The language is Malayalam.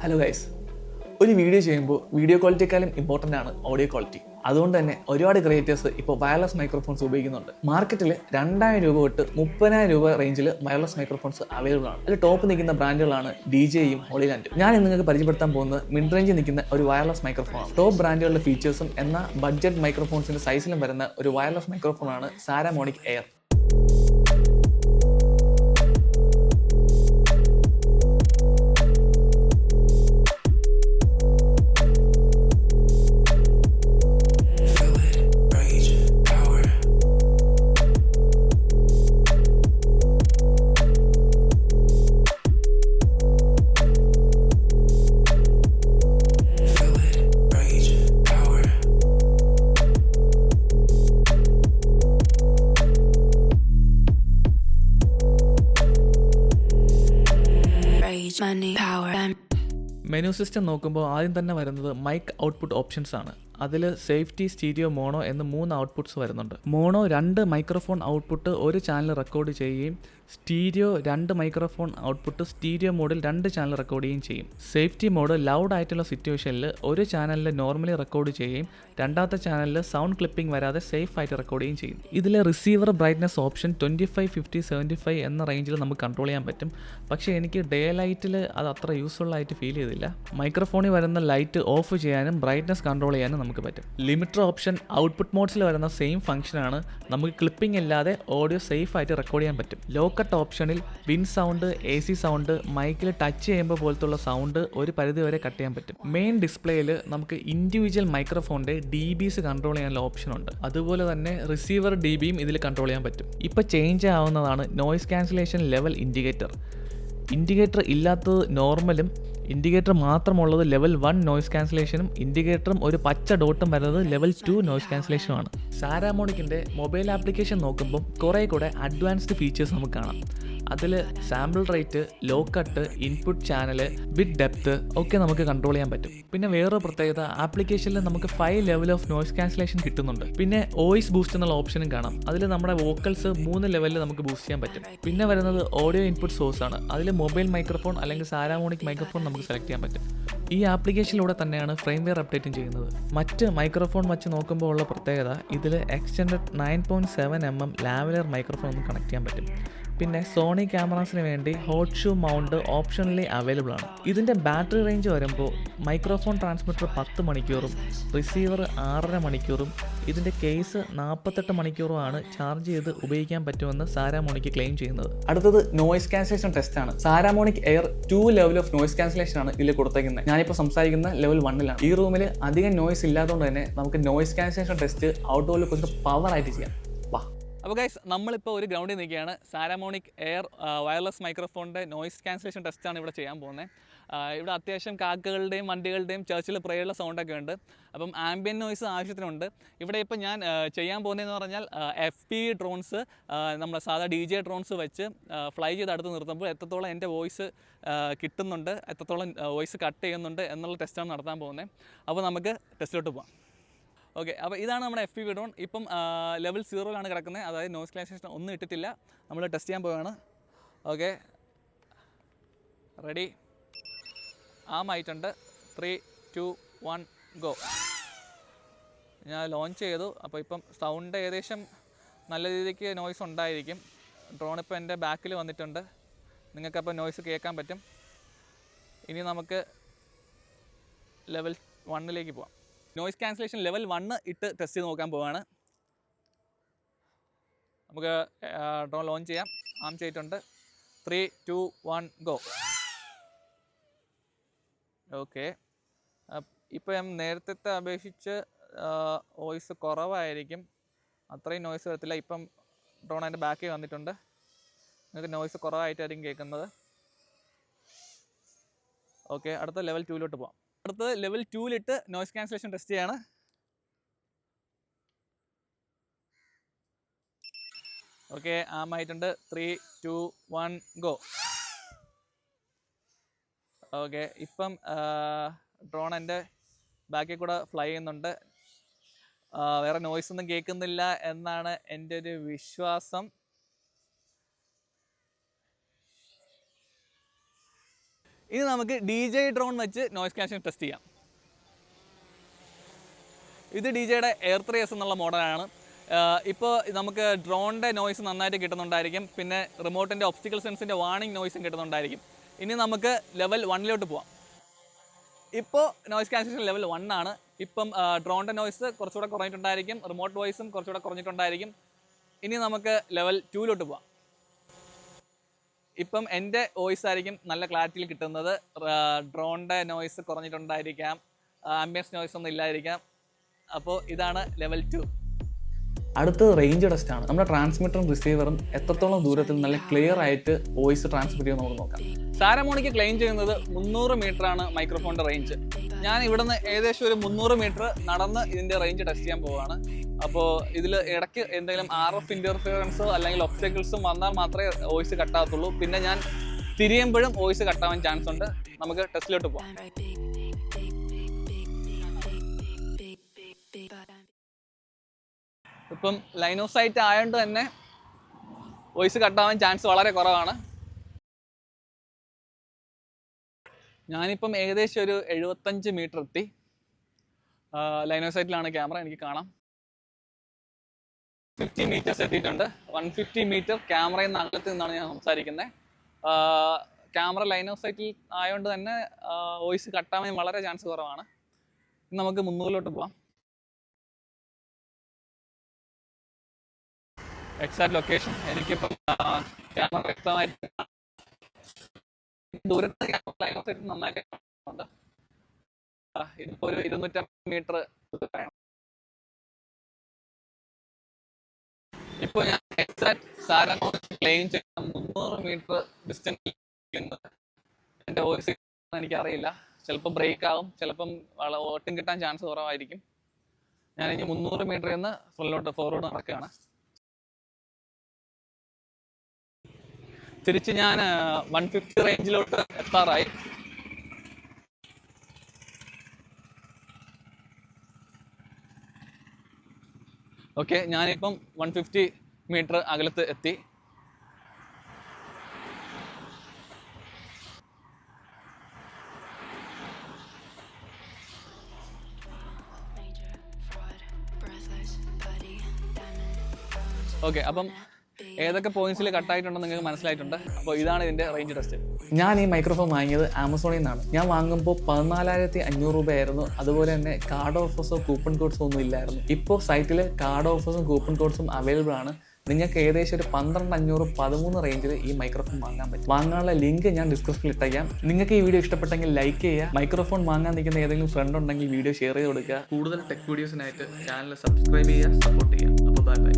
ഹലോ ഗൈസ്, ഒരു വീഡിയോ ചെയ്യുമ്പോൾ വീഡിയോ ക്വാളിറ്റിക്കാളും ഇമ്പോർട്ടൻ്റ് ആണ് ഓഡിയോ ക്വാളിറ്റി. അതുകൊണ്ട് തന്നെ ഒരുപാട് ക്രിയേറ്റേഴ്സ് ഇപ്പോൾ വയർലെസ് മൈക്രോഫോൺസ് ഉപയോഗിക്കുന്നുണ്ട്. മാർക്കറ്റിൽ 2000 രൂപ തൊട്ട് 30,000 രൂപ റേഞ്ചിൽ വയർലെസ് മൈക്രോഫോൺസ് അവൈലബിൾ ആണ്. അതിൽ ടോപ്പ് നിൽക്കുന്ന ബ്രാൻഡുകളാണ് DJയും ഹോളിലാൻഡും. ഞാൻ ഇന്ന് നിങ്ങൾക്ക് പരിചയപ്പെടുത്താൻ പോകുന്നത് മിഡ് റേഞ്ചിൽ നിൽക്കുന്ന ഒരു വയർലെസ് മൈക്രോഫോണാണ്. ടോപ്പ് ബ്രാൻഡുകളുടെ ഫീച്ചേഴ്സും എന്ന ബഡ്ജറ്റ് മൈക്രോഫോൺസിന്റെ സൈസിലും വരുന്ന ഒരു വയർലെസ് മൈക്രോഫോണാണ് സാരാമോണിക് എയർ. മെനു സിസ്റ്റം നോക്കുമ്പോൾ ആദ്യം തന്നെ വരുന്നത് മൈക്ക് ഔട്ട്പുട്ട് ഓപ്ഷൻസ് ആണ്. അതിൽ സേഫ്റ്റി, സ്റ്റീരിയോ, മോണോ എന്ന് 3 ഔട്ട്പുട്ട്സ് വരുന്നുണ്ട്. മോണോ 2 മൈക്രോഫോൺ ഔട്ട്പുട്ട് ഒരു ചാനൽ റെക്കോർഡ് ചെയ്യുകയും സ്റ്റീരിയോ 2 മൈക്രോഫോൺ ഔട്ട്പുട്ട് സ്റ്റീരിയോ മോഡിൽ 2 ചാനൽ റെക്കോർഡ് ചെയ്യുകയും ചെയ്യും. സേഫ്റ്റി മോഡ് ലൗഡ് ആയിട്ടുള്ള സിറ്റുവേഷനിൽ ഒരു ചാനലിൽ നോർമലി റെക്കോർഡ് ചെയ്യുകയും രണ്ടാമത്തെ ചാനലിൽ സൗണ്ട് ക്ലിപ്പിംഗ് വരാതെ സേഫ് ആയിട്ട് റെക്കോർഡ് ചെയ്യുകയും ചെയ്യും. ഇതിലെ റിസീവർ ബ്രൈറ്റ്നസ് ഓപ്ഷൻ 25, 50, 75 എന്ന റേഞ്ചിൽ നമുക്ക് കൺട്രോൾ ചെയ്യാൻ പറ്റും. പക്ഷേ എനിക്ക് ഡേ ലൈറ്റിൽ അത് അത്ര യൂസ്ഫുൾ ആയിട്ട് ഫീൽ ചെയ്തില്ല. മൈക്രോഫോണിൽ വരുന്ന ലൈറ്റ് ഓഫ് ചെയ്യാനും ബ്രൈറ്റ്നസ് കൺട്രോൾ ചെയ്യാനും നമുക്ക് പറ്റും. ലിമിറ്റർ ഓപ്ഷൻ ഔട്ട്പുട്ട് മോഡ്സിൽ വരുന്ന സെയിം ഫംഗ്ഷനാണ്. നമുക്ക് ക്ലിപ്പിംഗ് ഇല്ലാതെ ഓഡിയോ സേഫ് ആയിട്ട് റെക്കോർഡ് ചെയ്യാൻ പറ്റും. ലോ കട്ട് ഓപ്ഷനിൽ വിൻഡ് സൗണ്ട്, AC സൗണ്ട്, മൈക്കിൽ ടച്ച് ചെയ്യുമ്പോൾ പോലത്തുള്ള സൗണ്ട് ഒരു പരിധി വരെ കട്ട് ചെയ്യാൻ പറ്റും. മെയിൻ ഡിസ്പ്ലേയിൽ നമുക്ക് ഇൻഡിവിജ്വൽ മൈക്രോഫോണിന്റെ DBs കൺട്രോൾ ചെയ്യാനുള്ള ഓപ്ഷൻ ഉണ്ട്. അതുപോലെ തന്നെ റിസീവർ DBയും ഇതിൽ കൺട്രോൾ ചെയ്യാൻ പറ്റും. ഇപ്പോൾ ചേഞ്ച് ആവുന്നതാണ് noise cancellation level indicator. Indicator ഇല്ലാത്തത് നോർമലും ഇൻഡിക്കേറ്റർ മാത്രമുള്ളത് ലെവൽ 1 നോയ്സ് ക്യാൻസലേഷനും ഇൻഡിക്കേറ്ററും ഒരു പച്ച ഡോട്ടും വരുന്നത് ലെവൽ 2 നോയ്സ് ക്യാൻസലേഷനുമാണ്. സാരാമോണിക്കിൻ്റെ മൊബൈൽ ആപ്ലിക്കേഷൻ നോക്കുമ്പോൾ കുറേ കൂടെ അഡ്വാൻസ്ഡ് ഫീച്ചേഴ്സ് നമുക്ക് കാണാം. അതിൽ sample rate, low cut, input channel, bit depth ഒക്കെ നമുക്ക് കൺട്രോൾ ചെയ്യാൻ പറ്റും. പിന്നെ വേറൊരു പ്രത്യേകത, ആപ്ലിക്കേഷനിൽ നമുക്ക് 5 ലെവൽ ഓഫ് നോയ്സ് ക്യാൻസലേഷൻ കിട്ടുന്നുണ്ട്. പിന്നെ വോയിസ് ബൂസ്റ്റ് എന്നുള്ള ഓപ്ഷനും കാണാം. അതിൽ നമ്മുടെ വോക്കൽസ് 3 ലെവലിൽ നമുക്ക് ബൂസ്റ്റ് ചെയ്യാൻ പറ്റും. പിന്നെ വരുന്നത് ഓഡിയോ ഇൻപുട്ട് സോഴ്സ് ആണ്. അതിൽ മൊബൈൽ മൈക്രോഫോൺ അല്ലെങ്കിൽ സാരാമോണിക് മൈക്രോഫോൺ നമുക്ക് സെലക്ട് ചെയ്യാൻ പറ്റും. ഈ ആപ്ലിക്കേഷനിലൂടെ തന്നെയാണ് ഫ്രെയിംവെയർ അപ്ഡേറ്റും ചെയ്യുന്നത്. മറ്റ് മൈക്രോഫോൺ വച്ച് നോക്കുമ്പോൾ ഉള്ള പ്രത്യേകത, ഇതിൽ എക്സ്റ്റൻഡഡ് 9.7mm ലാവലർ മൈക്രോഫോൺ ഒന്ന് കണക്ട് ചെയ്യാൻ പറ്റും. പിന്നെ സോണി ക്യാമറാസിന് വേണ്ടി ഹോട്ട് ഷൂ മൗണ്ട് ഓപ്ഷണലി അവൈലബിൾ ആണ്. ഇതിൻ്റെ ബാറ്ററി റേഞ്ച് വരുമ്പോൾ മൈക്രോഫോൺ ട്രാൻസ്മിറ്റർ 10 മണിക്കൂറും റിസീവർ 6.5 മണിക്കൂറും ഇതിൻ്റെ കേസ് 48 മണിക്കൂറുമാണ് ചാർജ് ചെയ്ത് ഉപയോഗിക്കാൻ പറ്റുമെന്ന് സാരാമോണിക് ക്ലെയിം ചെയ്യുന്നത്. അടുത്തത് നോയ്സ് ക്യാൻസലേഷൻ ടെസ്റ്റ് ആണ്. Saramonic air 2 level of noise cancellation ആണ് ഇതിൽ കൊടുത്തേക്കുന്നത്. ഞാനിപ്പോൾ സംസാരിക്കുന്ന ലെവൽ 1ലാണ്. ഈ റൂമിൽ അധികം നോയ്സ് ഇല്ലാത്തതുകൊണ്ട് തന്നെ നമുക്ക് നോയ്സ് ക്യാൻസലേഷൻ ടെസ്റ്റ് ഔട്ട്ഡോറിൽ കുറച്ച് പവർ ആയിട്ട് ചെയ്യാം. അപ്പോൾ ഗൈസ്, നമ്മളിപ്പോൾ ഒരു ഗ്രൗണ്ടിൽ നിൽക്കുകയാണ്. സാരാമോണിക് എയർ വയർലെസ് മൈക്രോഫോണിൻ്റെ നോയ്സ് ക്യാൻസലേഷൻ ടെസ്റ്റാണ് ഇവിടെ ചെയ്യാൻ പോകുന്നത്. ഇവിടെ അത്യാവശ്യം കാക്കകളുടെയും വണ്ടികളുടെയും ചർച്ചിൽ പ്രേയുള്ള സൗണ്ടൊക്കെ ഉണ്ട്. അപ്പം ആംബിയൻ നോയ്സ് ആവശ്യത്തിനുണ്ട്. ഇവിടെ ഇപ്പോൾ ഞാൻ ചെയ്യാൻ പോകുന്നതെന്ന് പറഞ്ഞാൽ FPV ഡ്രോൺസ്, നമ്മുടെ സാധാ DJ ഡ്രോൺസ് വെച്ച് ഫ്ലൈ ചെയ്ത് അടുത്ത് നിർത്തുമ്പോൾ എത്രത്തോളം എൻ്റെ വോയിസ് കിട്ടുന്നുണ്ട്, എത്രത്തോളം വോയിസ് കട്ട് ചെയ്യുന്നുണ്ട് എന്നുള്ള ടെസ്റ്റാണ് നടത്താൻ പോകുന്നത്. അപ്പോൾ നമുക്ക് ടെസ്റ്റിലോട്ട് പോകാം. ഓക്കെ, അപ്പോൾ ഇതാണ് നമ്മുടെ FPV ഡ്രോൺ. ഇപ്പം ലെവൽ 0ലാണ് കിടക്കുന്നത്. അതായത് നോയ്സ് ക്യാൻസലേഷൻ ഒന്നും ഇട്ടിട്ടില്ല. നമ്മൾ ടെസ്റ്റ് ചെയ്യാൻ പോവുകയാണ്. ഓക്കെ, റെഡി, ആയിട്ടുണ്ട്. 3, 2, 1 ഗോ. ഞാൻ ലോഞ്ച് ചെയ്തു. അപ്പോൾ ഇപ്പം സൗണ്ട് ഏകദേശം നല്ല രീതിക്ക് നോയ്സ് ഉണ്ടായിരിക്കും. ഡ്രോൺ ഇപ്പോൾ എൻ്റെ ബാക്കിൽ വന്നിട്ടുണ്ട്. നിങ്ങൾക്കപ്പോൾ നോയ്സ് കേൾക്കാൻ പറ്റും. ഇനി നമുക്ക് ലെവൽ 1ലേക്ക് പോവാം. നോയ്സ് ക്യാൻസലേഷൻ ലെവൽ 1 ഇട്ട് ടെസ്റ്റ് ചെയ്ത് നോക്കാൻ പോവാണ്. നമുക്ക് ഡ്രോൺ ലോഞ്ച് ചെയ്യാം. ആം ചെയ്തിട്ടുണ്ട്. 3, 2, 1 ഗോ. ഓക്കെ, ഇപ്പോൾ ഞാൻ നേരത്തെ അപേക്ഷിച്ച് വോയിസ് കുറവായിരിക്കും. അത്രയും നോയ്സ് വരത്തില്ല. ഇപ്പം ഡ്രോൺ അതിൻ്റെ ബാക്കിൽ വന്നിട്ടുണ്ട്. നിങ്ങൾക്ക് നോയ്സ് കുറവായിട്ടായിരിക്കും കേൾക്കുന്നത്. ഓക്കെ, അടുത്ത ലെവൽ 2ലോട്ട് പോകാം. അടുത്തത് ലെവൽ 2ലിട്ട് നോയ്സ് ക്യാൻസലേഷൻ ടെസ്റ്റ് ചെയ്യാണ്. ഓക്കെ, ആയിട്ടുണ്ട്. 3, 2, 1 ഗോ. ഓക്കെ, ഇപ്പം ഡ്രോൺ എൻ്റെ ബാക്കിൽ കൂടെ ഫ്ലൈ ചെയ്യുന്നുണ്ട്. വേറെ നോയ്സ് ഒന്നും കേൾക്കുന്നില്ല എന്നാണ് എൻ്റെ ഒരു വിശ്വാസം. ഇനി നമുക്ക് DJ ഡ്രോൺ വെച്ച് നോയ്സ് ക്യാൻസലേഷൻ ടെസ്റ്റ് ചെയ്യാം. ഇത് DJയുടെ Air 3S എന്നുള്ള മോഡലാണ്. ഇപ്പോൾ നമുക്ക് ഡ്രോണിൻ്റെ നോയ്സ് നന്നായിട്ട് കിട്ടുന്നുണ്ടായിരിക്കും. പിന്നെ റിമോട്ടിൻ്റെ ഒബ്സ്റ്റിക്കൽ സെൻസിൻ്റെ വാർണിംഗ് നോയ്സും കിട്ടുന്നുണ്ടായിരിക്കും. ഇനി നമുക്ക് ലെവൽ 1 പോവാം. ഇപ്പോൾ നോയ്സ് ക്യാൻസലേഷൻ ലെവൽ 1 ആണ്. ഇപ്പം ഡ്രോണിൻ്റെ നോയ്സ് കുറച്ചുകൂടെ കുറഞ്ഞിട്ടുണ്ടായിരിക്കും, റിമോട്ട് വോയിസും കുറച്ചുകൂടെ കുറഞ്ഞിട്ടുണ്ടായിരിക്കും. ഇനി നമുക്ക് ലെവൽ 2 പോവാം. ഇപ്പം എൻ്റെ വോയിസ് ആയിരിക്കും നല്ല ക്ലാരിറ്റിയിൽ കിട്ടുന്നത്. ഡ്രോണിൻ്റെ നോയ്സ് കുറഞ്ഞിട്ടുണ്ടായിരിക്കാം, ആംബിയൻസ് നോയ്സ് ഒന്നും ഇല്ലായിരിക്കാം. അപ്പോൾ ഇതാണ് ലെവൽ 2. അടുത്തത് റേഞ്ച് ടെസ്റ്റ് ആണ്. നമ്മുടെ ട്രാൻസ്മിറ്ററും റിസീവറും എത്രത്തോളം ദൂരത്തിൽ നല്ല ക്ലിയർ ആയിട്ട് വോയിസ് ട്രാൻസ്മിറ്റ് ചെയ്യുമെന്ന് നമുക്ക് നോക്കാം. സാരമോണിക്ക് ക്ലെയിം ചെയ്യുന്നത് 300 മീറ്ററാണ് മൈക്രോഫോണിൻ്റെ റേഞ്ച്. ഞാൻ ഇവിടുന്ന് ഏകദേശം ഒരു 300 മീറ്റർ നടന്ന് ഇതിൻ്റെ റേഞ്ച് ടെസ്റ്റ് ചെയ്യാൻ പോവുകയാണ്. അപ്പോൾ ഇതിൽ ഇടയ്ക്ക് എന്തെങ്കിലും RF ഇൻ്റർഫിയറൻസോ അല്ലെങ്കിൽ ഒബ്സ്റ്റക്കിൾസും വന്നാൽ മാത്രമേ വോയിസ് കട്ടാകത്തുള്ളൂ. പിന്നെ ഞാൻ തിരിയുമ്പോഴും വോയിസ് കട്ടാവാൻ ചാൻസ് ഉണ്ട്. നമുക്ക് ടെസ്റ്റിലോട്ട് പോകാം. ഇപ്പം ലൈൻ ഓഫ് സൈറ്റ് ആയതുകൊണ്ട് തന്നെ വോയിസ് കട്ടാവാൻ ചാൻസ് വളരെ കുറവാണ്. ഞാനിപ്പം ഏകദേശം ഒരു 75 മീറ്റർ എത്തി. ലൈൻ ഓഫ് സൈറ്റിലാണ് ക്യാമറ, എനിക്ക് കാണാം. 50 മീറ്റേഴ്സ് എത്തിയിട്ടുണ്ട്. 150 മീറ്റർ ക്യാമറയിൽ നിന്ന് അകലത്ത് നിന്നാണ് ഞാൻ സംസാരിക്കുന്നത്. ക്യാമറ ലൈൻ ഓഫ് സൈറ്റിൽ ആയതുകൊണ്ട് തന്നെ വോയിസ് കട്ടാവാൻ വളരെ ചാൻസ് കുറവാണ്. നമുക്ക് 300 പോവാം. എക്സാക്ട് ലൊക്കേഷൻ എനിക്കിപ്പം ക്യാമറ വ്യക്തമായിട്ട് ദൂരത്ത് ലൈൻ ഓഫ് സൈറ്റ് നന്നായിട്ട് ഉണ്ട്. ഇതിപ്പോൾ ഒരു 250 മീറ്റർ വേണം. ഇപ്പോൾ ഞാൻ എക്സാക്ട് സാരമോണിൽ ക്ലെയിം ചെയ്യുന്ന 300 മീറ്റർ ഡിസ്റ്റൻസ് എൻ്റെ വോയിസ് എനിക്കറിയില്ല. ചിലപ്പോൾ ബ്രേക്ക് ആവും, ചിലപ്പം ഓട്ടം കിട്ടാൻ ചാൻസ് കുറവായിരിക്കും. ഞാൻ ഇനി 300 മീറ്ററിൽ നിന്ന് ഫോർവേഡ് നടക്കുകയാണ്. തിരിച്ച് ഞാൻ 150 റേഞ്ചിലോട്ട് എത്താറായി. ഓക്കെ, ഞാനിപ്പം 150 മീറ്റർ അകലത്ത് എത്തി. ഓക്കെ, അപ്പം ഏതൊക്കെ പോയിന്റ്സിൽ കട്ടായിട്ടുണ്ടെന്ന് നിങ്ങൾക്ക് മനസ്സിലായിട്ടുണ്ട്. അപ്പോൾ ഇതാണ് ഇതിൻ്റെ റേഞ്ച് ടെസ്റ്റ്. ഞാൻ ഈ മൈക്രോഫോൺ വാങ്ങിയത് ആമസോണിൽ നിന്നാണ്. ഞാൻ വാങ്ങുമ്പോൾ 14,500 രൂപയായിരുന്നു. അതുപോലെ തന്നെ കാർഡ് ഓഫേഴ്സോ കൂപ്പൺ കോഡ്സോ ഒന്നും ഇല്ലായിരുന്നു. ഇപ്പോൾ സൈറ്റിൽ കാർഡ് ഓഫേഴ്സും കൂപ്പൺ കോഡ്സും അവൈലബിൾ ആണ്. നിങ്ങൾക്ക് ഏകദേശം ഒരു 12,500, 13 റേഞ്ചിൽ ഈ മൈക്രോഫോൺ വാങ്ങാൻ പറ്റും. വാങ്ങാനുള്ള ലിങ്ക് ഞാൻ ഡിസ്ക്രിപ്ഷനിൽ ഇട്ടേക്കാം. നിങ്ങൾക്ക് ഈ വീഡിയോ ഇഷ്ടപ്പെട്ടെങ്കിൽ ലൈക്ക് ചെയ്യുക. മൈക്രോഫോൺ വാങ്ങാൻ നിൽക്കുന്ന ഏതെങ്കിലും ഫ്രണ്ട് ഉണ്ടെങ്കിൽ വീഡിയോ ഷെയർ ചെയ്ത് കൊടുക്കുക. കൂടുതൽ ടെക് വീഡിയോസിനായിട്ട് ചാനൽ സബ്സ്ക്രൈബ് ചെയ്യുക, സപ്പോർട്ട് ചെയ്യുക. അപ്പോൾ ബൈ ബൈ.